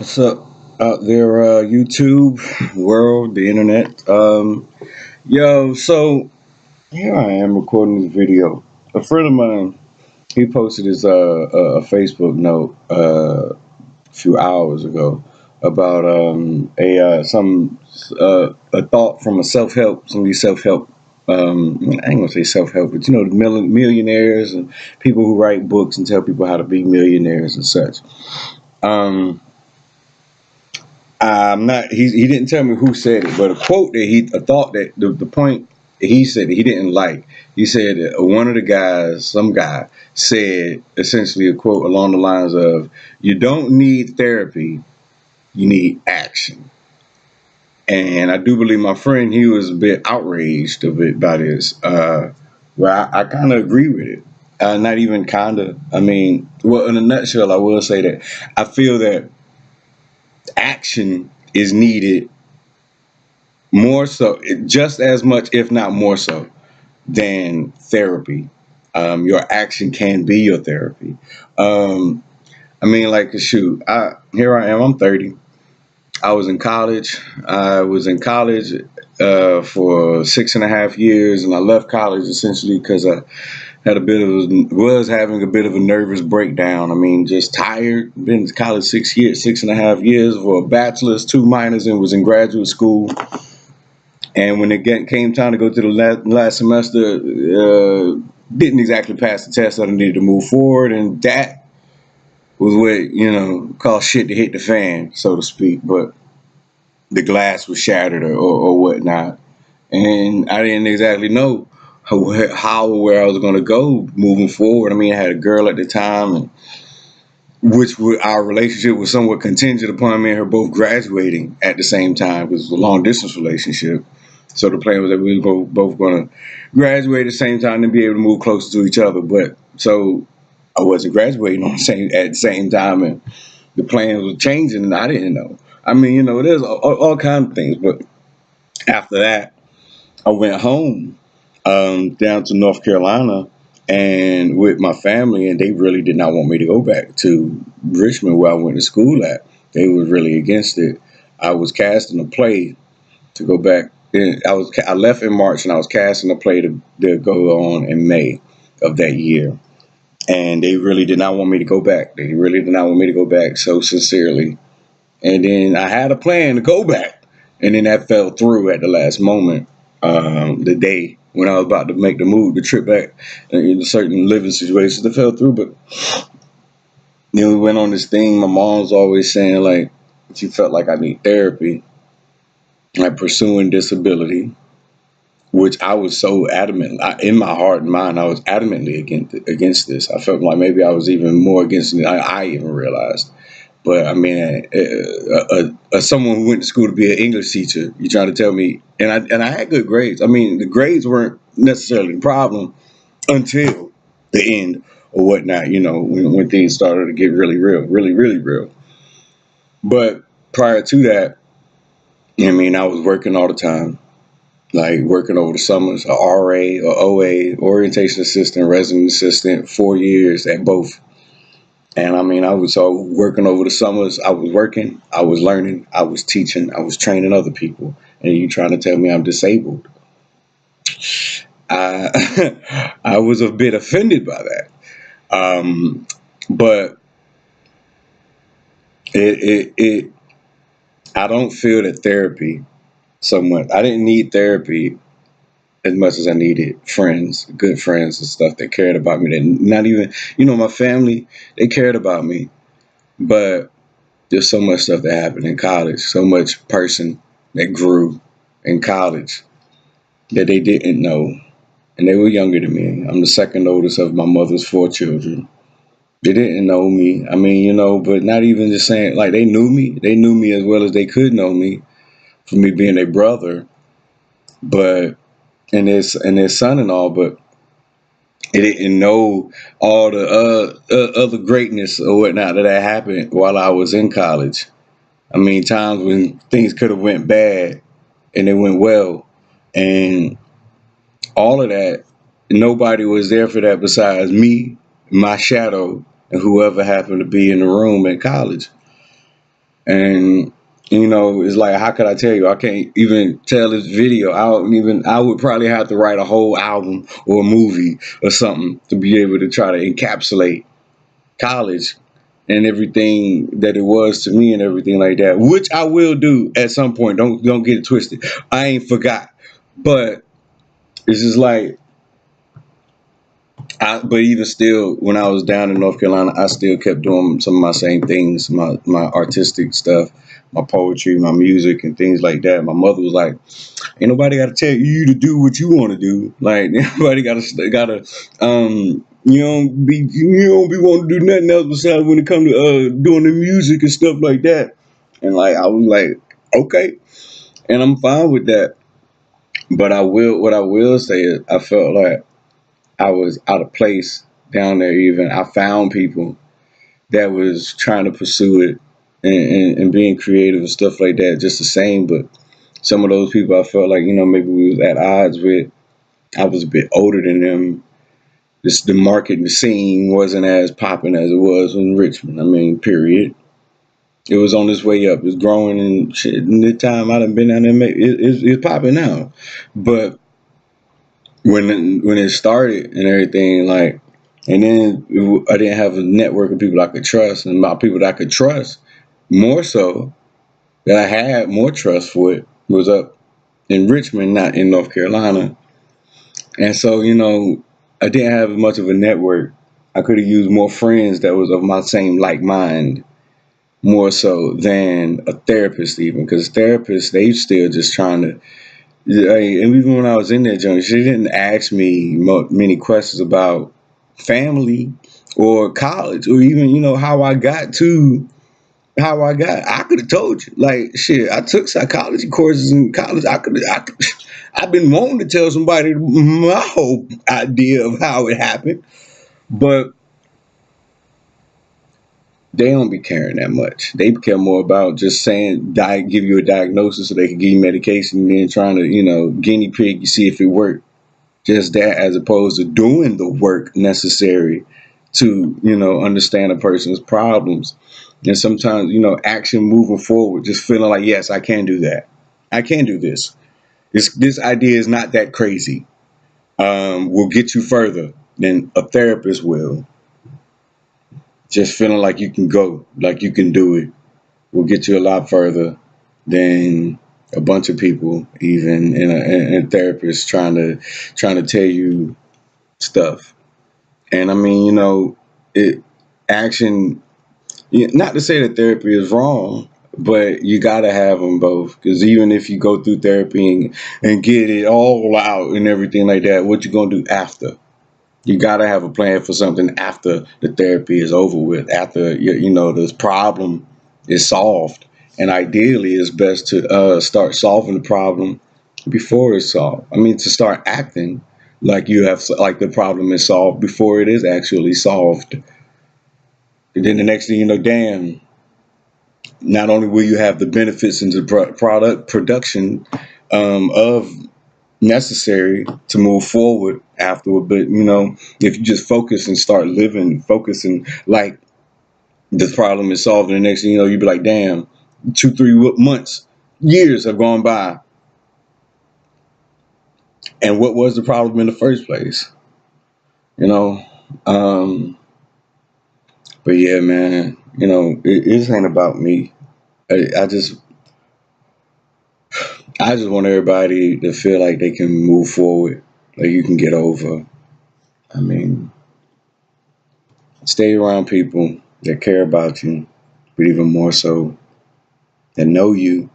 What's up out there, YouTube world, the internet? So here I am recording this video. A friend of mine, he posted his a Facebook note a few hours ago about a thought from a self help, some of these self help. I ain't gonna say self help, but the millionaires and people who write books and tell people how to be millionaires and such. Um, I'm not. He didn't tell me who said it, but a quote that a thought that the point that he said that he didn't like. He said that one of the guys, some guy, said essentially a quote along the lines of, "You don't need therapy, you need action." And I do believe my friend, he was a bit outraged a bit by this. Well, I kind of agree with it. Not even kind of. I mean, well, in a nutshell, I will say that I feel that action is needed more so, just as much, if not more so, than therapy. Your action can be your therapy. Um, I mean, like, shoot, here I am. I'm 30. I was in college. I was in college for 6.5 years, and I left college essentially because I had a bit of was having a bit of a nervous breakdown. I mean, just tired. Been in college 6 years, 6.5 years for a bachelor's, two minors, and was in graduate school. And when came time to go to the last semester, didn't exactly pass the test that I needed to move forward, and that was what caused shit to hit the fan, so to speak. But the glass was shattered or whatnot, and I didn't exactly know how or where I was going to go moving forward. I mean, I had a girl at the time, and our relationship was somewhat contingent upon me and her both graduating at the same time because it was a long distance relationship. So the plan was that we were both going to graduate at the same time and be able to move closer to each other. But so I wasn't graduating at the same time, and the plans were changing, and I didn't know. I mean, there's all kinds of things. But after that, I went home down to North Carolina and with my family, and they really did not want me to go back to Richmond where I went to school at. They were really against it. I was casting a play to go back. I left in March, and I was casting a play to go on in May of that year. And they really did not want me to go back. They really did not want me to go back so sincerely. And then I had a plan to go back, and then that fell through at the last moment. The day when I was about to make the trip back, in certain living situations that fell through. But we went on this thing. My mom's always saying like she felt like I need therapy, like pursuing disability, which I was so adamant in my heart and mind. I was adamantly against this. I felt like maybe I was even more against it than I even realized. But I mean, someone who went to school to be an English teacher, you're trying to tell me, and I had good grades. I mean, the grades weren't necessarily the problem until the end or whatnot. When things started to get really real, really, really real. But prior to that, I mean, I was working all the time, like working over the summers, a RA or OA, orientation assistant, resident assistant, 4 years at both. And I mean, I was so working over the summers. I was working, I was learning, I was teaching, I was training other people. And you trying to tell me I'm disabled? I I was a bit offended by that. But it I don't feel that therapy so much. I didn't need therapy as much as I needed friends, good friends and stuff that cared about me. That not even, my family, they cared about me, but there's so much stuff that happened in college, so much person that grew in college that they didn't know. And they were younger than me. I'm the second oldest of my mother's four children. They didn't know me. I mean, but not even just saying, like, they knew me. They knew me as well as they could know me for me being their brother, but, and their son and all, but they didn't know all the other greatness or whatnot that happened while I was in college. I mean, times when things could have went bad and it went well, and all of that. Nobody was there for that besides me, my shadow, and whoever happened to be in the room at college. And it's like, how could I tell you? I can't even tell this video. I would probably have to write a whole album or a movie or something to be able to try to encapsulate college and everything that it was to me and everything like that, which I will do at some point. Don't get it twisted. I ain't forgot. But it's just like, but even still, when I was down in North Carolina, I still kept doing some of my same things, my artistic stuff, my poetry, my music, and things like that. My mother was like, "Ain't nobody got to tell you to do what you want to do. Like, everybody gotta you don't be wanting to do nothing else besides when it comes to doing the music and stuff like that." And like, I was like, okay, and I'm fine with that. But what I will say is, I felt like I was out of place down there. Even I found people that was trying to pursue it and being creative and stuff like that, just the same. But some of those people, I felt like, maybe we was at odds with. I was a bit older than them. Just the market and the scene wasn't as popping as it was in Richmond. I mean, period. It was on its way up. It's growing and shit. In the time I done been down there, it's popping now. But when it started and everything, like, and then I didn't have a network of people I could trust, and my people that I could trust more so, that I had more trust for, it was up in Richmond, not in North Carolina. And so, I didn't have much of a network. I could have used more friends that was of my same like mind, more so than a therapist, even, because therapists, they still just trying to. Yeah, and even when I was in that joint, she didn't ask me many questions about family or college, or even how I got to how I got. I could have told you, like, shit. I took psychology courses in college. I've been wanting to tell somebody my whole idea of how it happened, but they don't be caring that much. They care more about just saying, give you a diagnosis so they can give you medication, and then trying to, guinea pig you, see if it worked. Just that, as opposed to doing the work necessary to, understand a person's problems. And sometimes, action moving forward, just feeling like, yes, I can do that. I can do this. This idea is not that crazy. Will get you further than a therapist will. Just feeling like you can go, like you can do it, will get you a lot further than a bunch of people, even in a therapist trying to tell you stuff. And I mean, it action. Not to say that therapy is wrong, but you got to have them both. Because even if you go through therapy and get it all out and everything like that, what you gonna do after? You got to have a plan for something after the therapy is over with. After this problem is solved, and ideally, it's best to start solving the problem before it's solved. I mean, to start acting like like the problem is solved before it is actually solved. And then the next thing you know, damn, not only will you have the benefits into product production of necessary to move forward afterward, but if you just focus and start living, focusing like the problem is solved, and the next thing you know, you'd be like, damn, 2, 3 months, years have gone by, and what was the problem in the first place? You know, um, but yeah, man, it ain't about me. I just want everybody to feel like they can move forward, like you can get over. I mean, stay around people that care about you, but even more so, that know you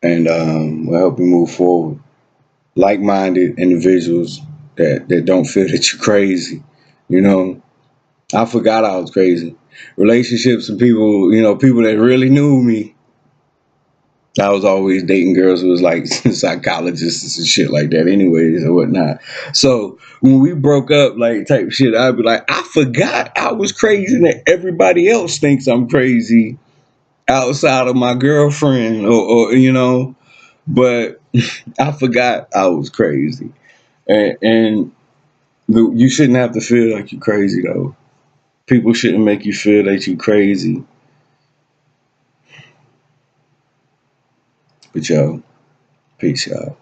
and will help you move forward. Like-minded individuals that don't feel that you're crazy. You know, I forgot I was crazy. Relationships and people, people that really knew me. I was always dating girls who was like psychologists and shit like that, anyways, or whatnot. So when we broke up, like type shit, I'd be like, I forgot I was crazy, and that everybody else thinks I'm crazy outside of my girlfriend, or. But I forgot I was crazy, and you shouldn't have to feel like you're crazy though. People shouldn't make you feel that you're crazy. But yo, peace, y'all.